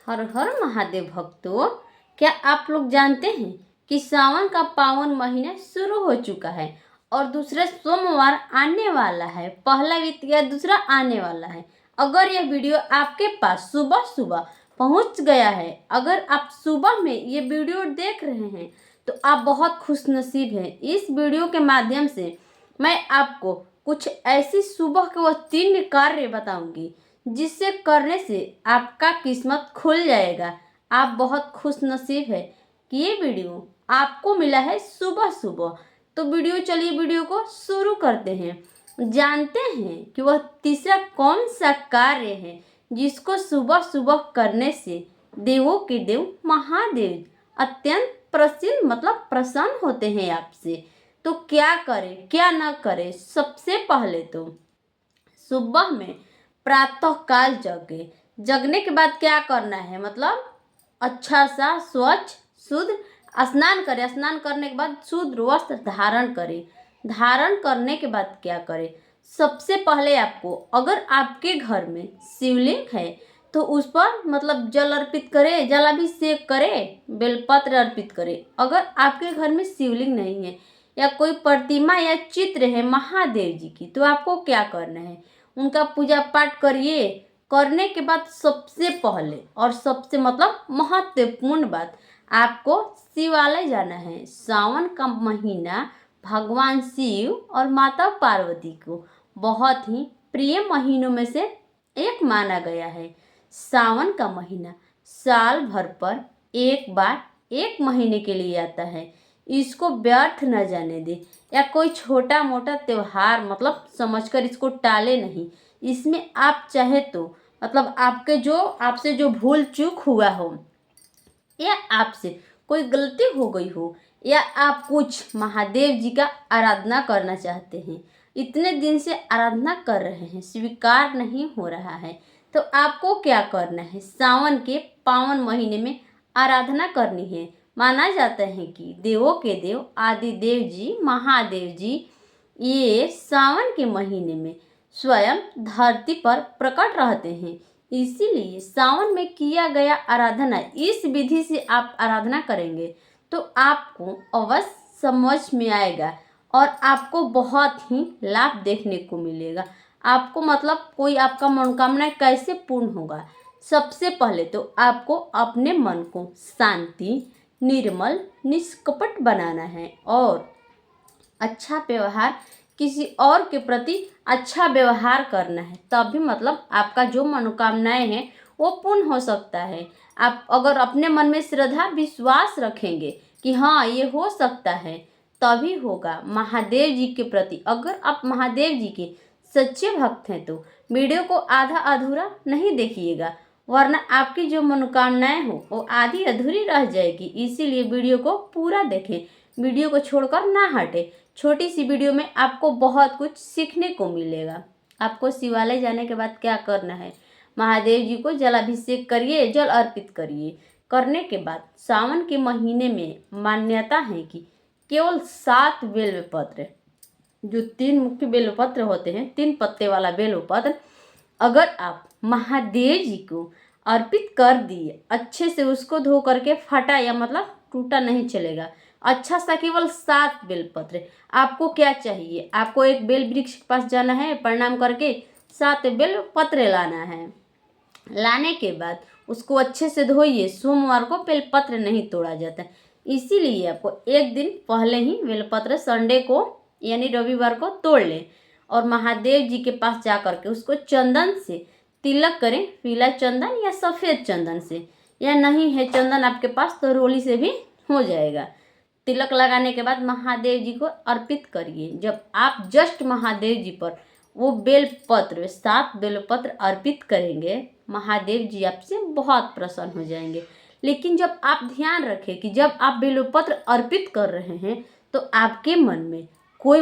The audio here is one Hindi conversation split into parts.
हर हर महादेव भक्तों, क्या आप लोग जानते हैं कि सावन का पावन महीना शुरू हो चुका है और दूसरा सोमवार आने वाला है। पहला बीत गया, दूसरा आने वाला है। अगर यह वीडियो आपके पास सुबह सुबह पहुंच गया है, अगर आप सुबह में ये वीडियो देख रहे हैं तो आप बहुत खुशनसीब हैं। इस वीडियो के माध्यम से मैं आपको कुछ ऐसी सुबह के वो 3 कार्य बताऊंगी जिससे करने से आपका किस्मत खुल जाएगा। आप बहुत खुश नसीब है कि ये वीडियो आपको मिला है सुबह सुबह। तो चलिए वीडियो को शुरू करते हैं। जानते हैं कि वह तीसरा कौन सा कार्य है जिसको सुबह सुबह करने से देवों के देव महादेव अत्यंत प्रसन्न होते हैं आपसे। तो क्या करें क्या न करें। सबसे पहले तो सुबह में प्रातः काल जगने के बाद क्या करना है, अच्छा सा स्वच्छ शुद्ध स्नान करें। स्नान करने के बाद शुद्ध वस्त्र धारण करें। धारण करने के बाद क्या करें, सबसे पहले आपको, अगर आपके घर में शिवलिंग है तो उस पर जल अर्पित करें, जलाभिषेक करें, बेलपत्र अर्पित करें। अगर आपके घर में शिवलिंग नहीं है या कोई प्रतिमा या चित्र है महादेव जी की, तो आपको क्या करना है, उनका पूजा पाठ करिए। करने के बाद सबसे पहले और सबसे महत्वपूर्ण बात, आपको शिवालय जाना है। सावन का महीना भगवान शिव और माता पार्वती को बहुत ही प्रिय महीनों में से एक माना गया है। सावन का महीना साल भर पर एक बार एक महीने के लिए आता है। इसको व्यर्थ न जाने दे या कोई छोटा मोटा त्योहार समझकर इसको टाले नहीं। इसमें आप चाहे तो आपसे जो भूल चूक हुआ हो या आपसे कोई गलती हो गई हो या आप कुछ महादेव जी का आराधना करना चाहते हैं, इतने दिन से आराधना कर रहे हैं, स्वीकार नहीं हो रहा है, तो आपको क्या करना है, सावन के पावन महीने में आराधना करनी है। माना जाता है कि देवों के देव आदि देव जी महादेव जी ये सावन के महीने में स्वयं धरती पर प्रकट रहते हैं। इसीलिए सावन में किया गया आराधना, इस विधि से आप आराधना करेंगे तो आपको अवश्य समझ में आएगा और आपको बहुत ही लाभ देखने को मिलेगा। आपको कोई आपका मनोकामना कैसे पूर्ण होगा। सबसे पहले तो आपको अपने मन को शांति, निर्मल, निष्कपट बनाना है और अच्छा व्यवहार, किसी और के प्रति अच्छा व्यवहार करना है। तभी आपका जो मनोकामनाएं हैं वो पूर्ण हो सकता है। आप अगर अपने मन में श्रद्धा विश्वास रखेंगे कि हाँ ये हो सकता है, तभी होगा। महादेव जी के प्रति अगर आप महादेव जी के सच्चे भक्त हैं तो वीडियो को आधा अधूरा नहीं देखिएगा, वरना आपकी जो मनोकामनाएं हो वो आधी अधूरी रह जाएगी। इसीलिए वीडियो को पूरा देखें, वीडियो को छोड़कर ना हटे। छोटी सी वीडियो में आपको बहुत कुछ सीखने को मिलेगा। आपको शिवालय जाने के बाद क्या करना है, महादेव जी को जलाभिषेक करिए, जल अर्पित करिए। करने के बाद सावन के महीने में मान्यता है कि केवल 7 बेलपत्र, जो 3 मुख्य बेलपत्र होते हैं, 3 पत्ते वाला बेलपत्र, अगर आप महादेव जी को अर्पित कर दिए, अच्छे से उसको धो करके फटा या टूटा नहीं चलेगा, अच्छा सा केवल 7 बेलपत्र। आपको क्या चाहिए, आपको एक बेल वृक्ष के पास जाना है, प्रणाम करके 7 बेलपत्र लाना है। लाने के बाद उसको अच्छे से धोइए। सोमवार को बेलपत्र नहीं तोड़ा जाता, इसीलिए आपको एक दिन पहले ही बेलपत्र संडे को यानी रविवार को तोड़ लें और महादेव जी के पास जा करके उसको चंदन से तिलक करें। पीला चंदन या सफ़ेद चंदन से, या नहीं है चंदन आपके पास तो रोली से भी हो जाएगा। तिलक लगाने के बाद महादेव जी को अर्पित करिए। जब आप जस्ट महादेव जी पर वो बेलपत्र 7 बेलपत्र अर्पित करेंगे, महादेव जी आपसे बहुत प्रसन्न हो जाएंगे। लेकिन जब आप ध्यान रखें कि जब आप बेलपत्र अर्पित कर रहे हैं तो आपके मन में कोई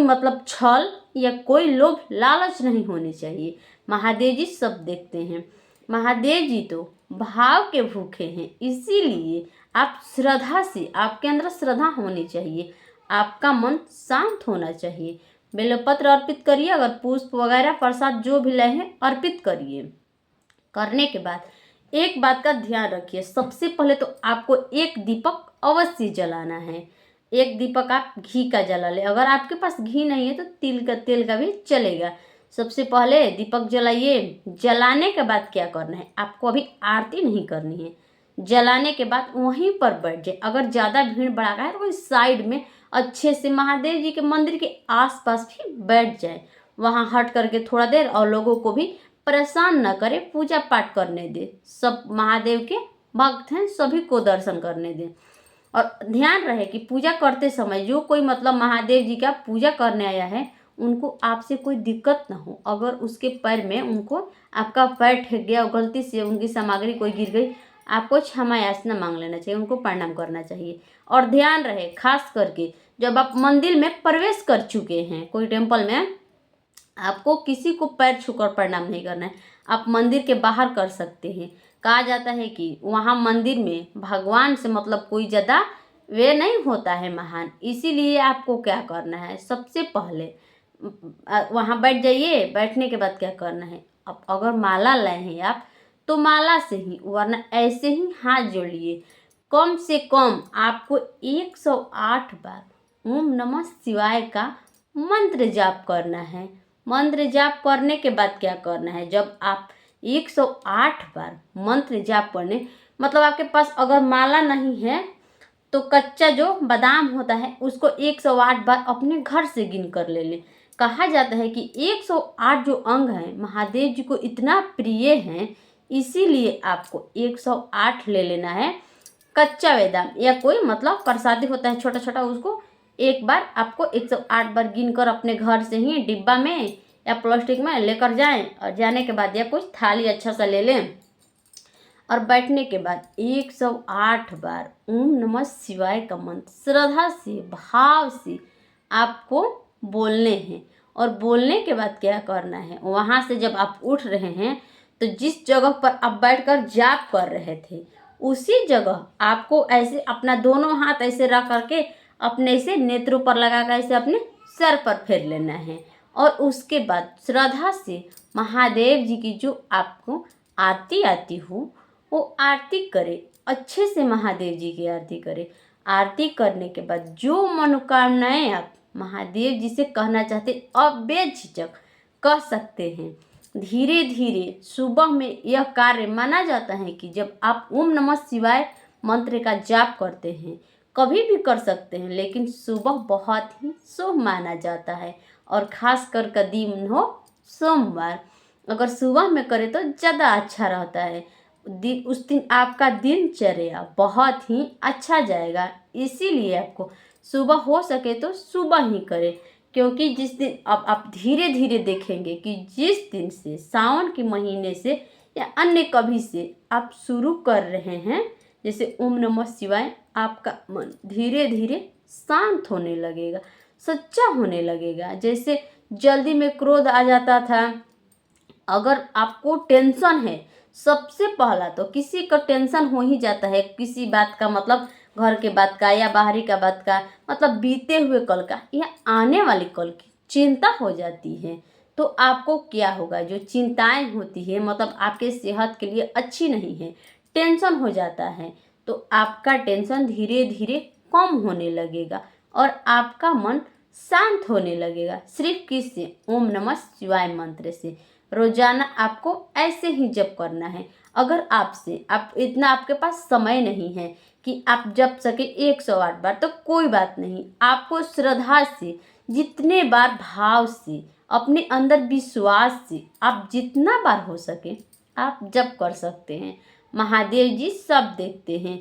छल या कोई लोभ लालच नहीं होनी चाहिए। महादेव जी सब देखते हैं। महादेव जी तो भाव के भूखे हैं, इसीलिए आप श्रद्धा से, आपके अंदर श्रद्धा होनी चाहिए, आपका मन शांत होना चाहिए। बेलपत्र अर्पित करिए, अगर पुष्प वगैरह प्रसाद जो भी लाए हैं अर्पित करिए। करने के बाद एक बात का ध्यान रखिए, सबसे पहले तो आपको एक दीपक अवश्य जलाना है। एक दीपक आप घी का जला ले, अगर आपके पास घी नहीं है तो तेल का भी चलेगा। सबसे पहले दीपक जलाइए। जलाने के बाद क्या करना है, आपको अभी आरती नहीं करनी है। जलाने के बाद वहीं पर बैठ जाए। अगर ज़्यादा भीड़ भड़ाका है तो कोई साइड में अच्छे से महादेव जी के मंदिर के आसपास भी बैठ जाए, वहाँ हट करके थोड़ा देर, और लोगों को भी परेशान न करे, पूजा पाठ करने दे। सब महादेव के भक्त हैं, सभी को दर्शन करने दें। और ध्यान रहे कि पूजा करते समय जो कोई मतलब महादेव जी का पूजा करने आया है, उनको आपसे कोई दिक्कत ना हो। अगर उसके पैर में उनको आपका पैर ठेक गया, गलती से उनकी सामग्री कोई गिर गई, आपको क्षमा याचना मांग लेना चाहिए, उनको प्रणाम करना चाहिए। और ध्यान रहे खास करके जब आप मंदिर में प्रवेश कर चुके हैं, कोई टेम्पल में, आपको किसी को पैर छूकर प्रणाम नहीं करना है। आप मंदिर के बाहर कर सकते हैं। कहा जाता है कि वहाँ मंदिर में भगवान से मतलब कोई ज़्यादा वे नहीं होता है महान, इसीलिए आपको क्या करना है, सबसे पहले वहाँ बैठ जाइए। बैठने के बाद क्या करना है, अब अगर माला लाए हैं आप तो माला से ही, वरना ऐसे ही हाथ जोड़िए। कम से कम आपको 108 बार ओम नमः शिवाय का मंत्र जाप करना है। मंत्र जाप करने के बाद क्या करना है, जब आप 108 बार मंत्र जाप करने, मतलब आपके पास अगर माला नहीं है तो कच्चा जो बादाम होता है उसको 108 बार अपने घर से गिन कर ले लें। कहा जाता है कि 108 जो अंग हैं महादेव जी को इतना प्रिय हैं, इसीलिए आपको 108 ले लेना है। कच्चा बादाम या कोई मतलब प्रसादी होता है छोटा छोटा, उसको एक बार आपको 108 बार गिन कर अपने घर से ही डिब्बा में या प्लास्टिक में लेकर जाएं। और जाने के बाद या कुछ थाली अच्छा सा ले लें, और बैठने के बाद 108 बार ओम नमः शिवाय का मंत्र श्रद्धा से, भाव से आपको बोलने हैं। और बोलने के बाद क्या करना है, वहाँ से जब आप उठ रहे हैं तो जिस जगह पर आप बैठकर जाप कर रहे थे, उसी जगह आपको ऐसे अपना दोनों हाथ ऐसे रख करके अपने से नेत्रों पर लगा कर ऐसे अपने सर पर फेर लेना है। और उसके बाद श्रद्धा से महादेव जी की जो आपको आरती आती हो वो आरती करे, अच्छे से महादेव जी की आरती करे। आरती करने के बाद जो मनोकामनाएं आप महादेव जी से कहना चाहते, अब बेझिझक कह सकते हैं। धीरे धीरे सुबह में यह कार्य माना जाता है कि जब आप ओम नमः शिवाय मंत्र का जाप करते हैं, कभी भी कर सकते हैं, लेकिन सुबह बहुत ही शुभ माना जाता है। और खास कर दिन हो सोमवार, अगर सुबह में करें तो ज़्यादा अच्छा रहता है। उस दिन आपका दिनचर्या बहुत ही अच्छा जाएगा। इसीलिए आपको सुबह हो सके तो सुबह ही करें, क्योंकि जिस दिन अब आप धीरे धीरे देखेंगे कि जिस दिन से सावन के महीने से या अन्य कभी से आप शुरू कर रहे हैं, जैसे ओम नमः शिवाय, आपका मन धीरे धीरे शांत होने लगेगा, सच्चा होने लगेगा। जैसे जल्दी में क्रोध आ जाता था, अगर आपको टेंशन है, सबसे पहला तो किसी का टेंशन हो ही जाता है, किसी बात का मतलब घर के बात का या बाहरी का बात का, मतलब बीते हुए कल का या आने वाले कल की चिंता हो जाती है। तो आपको क्या होगा, जो चिंताएं होती है मतलब आपके सेहत के लिए अच्छी नहीं है, टेंशन हो जाता है, तो आपका टेंशन धीरे धीरे कम होने लगेगा और आपका मन शांत होने लगेगा। सिर्फ किससे, ओम नमः शिवाय मंत्र से। रोजाना आपको ऐसे ही जप करना है। अगर आप इतना आपके पास समय नहीं है कि आप जप सके 108 बार, तो कोई बात नहीं, आपको श्रद्धा से जितने बार भाव से अपने अंदर विश्वास से आप जितना बार हो सके आप जप कर सकते हैं। महादेव जी सब देखते हैं,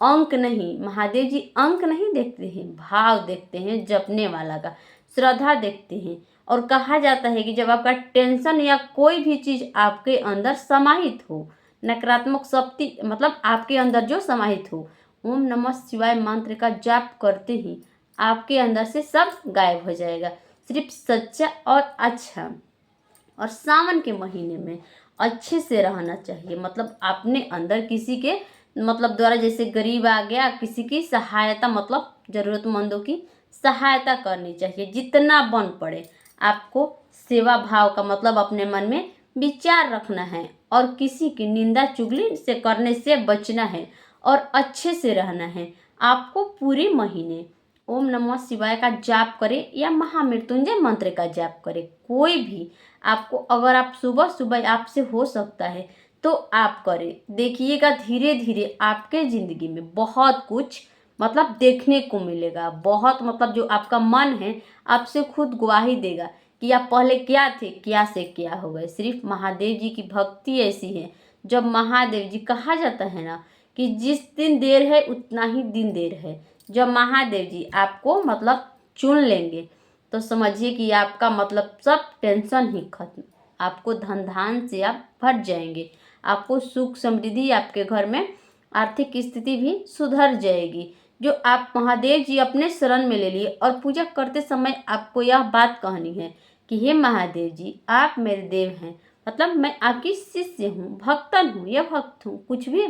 अंक नहीं, महादेव जी अंक नहीं देखते हैं, भाव देखते हैं जपने वाला का, श्रद्धा देखते हैं। और कहा जाता है कि जब आपका टेंशन या कोई भी चीज़ आपके अंदर समाहित हो, नकारात्मक शक्ति मतलब आपके अंदर जो समाहित हो, ओम नमः शिवाय मंत्र का जाप करते ही आपके अंदर से सब गायब हो जाएगा। सिर्फ सच्चा और अच्छा, और सावन के महीने में अच्छे से रहना चाहिए। मतलब अपने अंदर किसी के मतलब द्वारा, जैसे गरीब आ गया, किसी की सहायता मतलब ज़रूरतमंदों की सहायता करनी चाहिए, जितना बन पड़े। आपको सेवा भाव का मतलब अपने मन में विचार रखना है और किसी की निंदा चुगली से करने से बचना है और अच्छे से रहना है। आपको पूरे महीने ओम नमः शिवाय का जाप करें या महामृत्युंजय मंत्र का जाप करें, कोई भी आपको, अगर आप सुबह सुबह आपसे हो सकता है तो आप करें। देखिएगा धीरे धीरे आपके ज़िंदगी में बहुत कुछ मतलब देखने को मिलेगा। बहुत मतलब जो आपका मन है आपसे खुद गवाही देगा कि आप पहले क्या थे, क्या से क्या हो गए। सिर्फ महादेव जी की भक्ति ऐसी है। जब महादेव जी, कहा जाता है ना कि जिस दिन देर है उतना ही दिन देर है। जब महादेव जी आपको मतलब चुन लेंगे तो समझिए कि आपका मतलब सब टेंशन ही खत्म। आपको धन धान से आप भर जाएंगे। आपको सुख समृद्धि, आपके घर में आर्थिक स्थिति भी सुधर जाएगी। जो आप महादेव जी अपने शरण में ले लिए और पूजा करते समय आपको यह बात कहनी है कि हे महादेव जी, आप मेरे देव हैं, मतलब मैं आपकी शिष्य हूँ, भक्तन हूँ या भक्त हूँ, कुछ भी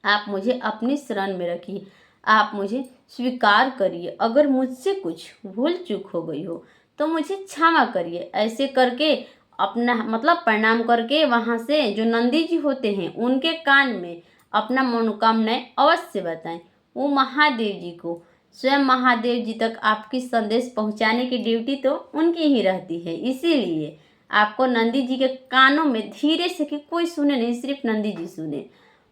आप मुझे अपनी शरण में रखिए। आप मुझे स्वीकार करिए। अगर मुझसे कुछ भूल चूक हो गई हो तो मुझे क्षमा करिए। ऐसे करके अपना मतलब प्रणाम करके वहाँ से जो नंदी जी होते हैं उनके कान में अपना मनोकामनाएं अवश्य बताएं। वो महादेव जी को, स्वयं महादेव जी तक आपकी संदेश पहुँचाने की ड्यूटी तो उनकी ही रहती है। इसीलिए आपको नंदी जी के कानों में धीरे से, कि कोई सुने नहीं, सिर्फ नंदी जी सुने,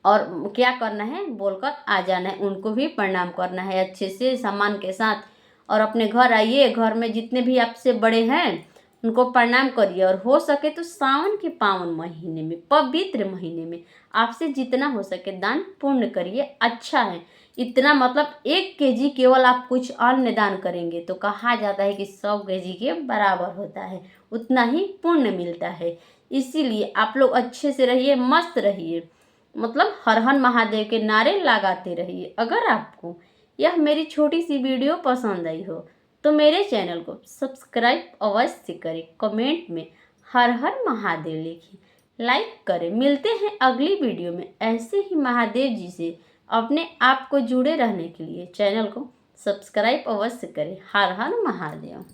और क्या करना है बोलकर आ जाना है। उनको भी प्रणाम करना है अच्छे से सम्मान के साथ। और अपने घर आइए, घर में जितने भी आपसे बड़े हैं उनको प्रणाम करिए। और हो सके तो सावन के पावन महीने में, पवित्र महीने में आपसे जितना हो सके दान पुण्य करिए। अच्छा है, इतना मतलब 1 केजी केवल आप कुछ अन्न दान करेंगे तो कहा जाता है कि 100 केजी के बराबर होता है, उतना ही पुण्य मिलता है। इसीलिए आप लोग अच्छे से रहिए, मस्त रहिए, मतलब हर हर महादेव के नारे लगाते रहिए। अगर आपको यह मेरी छोटी सी वीडियो पसंद आई हो तो मेरे चैनल को सब्सक्राइब अवश्य करें, कमेंट में हर हर महादेव लिखें, लाइक करें। मिलते हैं अगली वीडियो में ऐसे ही महादेव जी से अपने आप को जुड़े रहने के लिए चैनल को सब्सक्राइब अवश्य करें। हर हर महादेव।